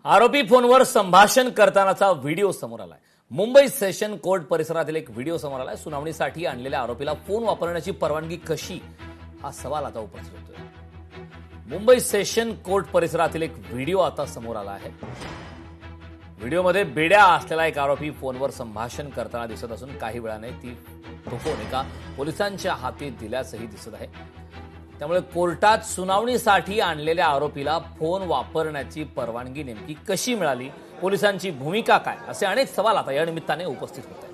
आरोपी फोनवर संभाषण करतानाचा व्हिडिओ समोर आलाय। मुंबई सेशन कोर्ट परिसरातील एक व्हिडिओ समोर आलाय। सुनावणीसाठी आणलेल्या आरोपीला फोन वापरण्याची परवानगी कशी, हा सवाल आता उपस्थित होतोय। मुंबई सेशन कोर्ट परिसरातील एक व्हिडिओ आता समोर आला आहे। व्हिडिओमध्ये बेड्या असलेला एक आरोपी फोनवर संभाषण करताना दिसत असून काही वेळाने तो फोन एका पोलिसांच्या हाती दिल्याचंही दिसत आहे। त्यामुळे कोर्टात सुनावणीसाठी आणलेल्या आरोपीला फोन वापरण्याची परवानगी नेमकी कशी मिळाली, पोलिसांची भूमिका काय, असे अनेक सवाल आता या निमित्ताने उपस्थित होत आहेत।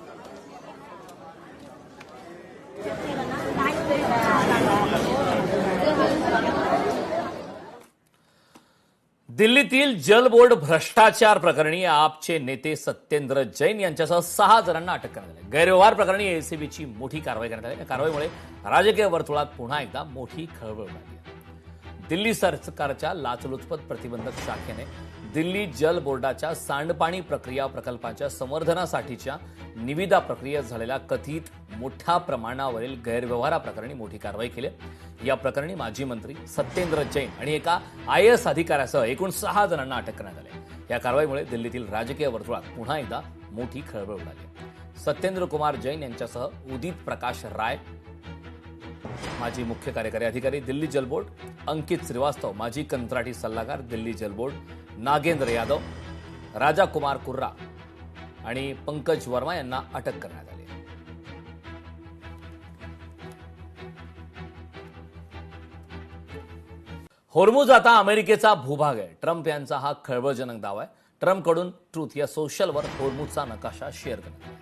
दिल्लीतील जल बोर्ड भ्रष्टाचार प्रकरणी आपचे नेते सत्येंद्र जैन यांच्यासह 6 जणांना अटक करण्यात आली। गैरव्यवहार प्रकरणी एसीबीची मोठी कारवाई करण्यात आली। या कारवाईमुळे राजकीय वर्तुळात पुन्हा एकदा मोठी खळबळ उडाली। दिल्ली सरकारच्या लाचलुचपत प्रतिबंधक शाखेने दिल्ली जल बोर्डाच्या सांडपाणी प्रक्रिया प्रकल्पाच्या संवर्धनासाठीच्या निविदा प्रक्रियेत झालेल्या कथित मोठ्या प्रमाणावरील गैरव्यवहाराप्रकरणी मोठी कारवाई केली। या प्रकरणी माजी मंत्री सत्येंद्र जैन आणि एका IAS अधिकाऱ्यासह एकूण 6 जणांना अटक करण्यात आली। या कारवाईमुळे दिल्लीतील राजकीय वर्तुळात पुन्हा एकदा मोठी खळबळ उडाली। सत्येंद्र कुमार जैन यांच्यासह उदित प्रकाश राय, माजी मुख्य कार्यकारी अधिकारी दिल्ली जल बोर्ड, अंकित श्रीवास्तव, माजी कंत्राटी सल्लागार दिल्ली जल बोर्ड, नागेंद्र यादव, राजा कुमार कुर्रा आणि पंकज वर्मा यांना अटक करण्यात आली। होर्मुझ आता अमेरिकेचा भूभाग आहे। ट्रम्प यांचा हा खळबळजनक दावा आहे। ट्रम्पकडून ट्रूथ या सोशलवर होर्मुझचा नकाशा शेअर करण्यात आला।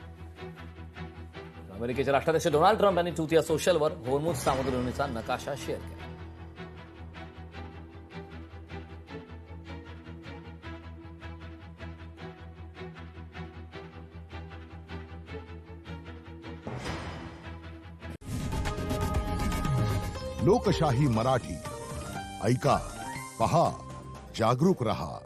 अमेरिकेचे राष्ट्राध्यक्ष डोनाल्ड ट्रम्प यांनी ट्रूथ या सोशलवर होर्मुझ सामुद्रधुनीचा नकाशा शेअर केला। लोकशाही मराठी ऐका, पहा, जागरूक रहा।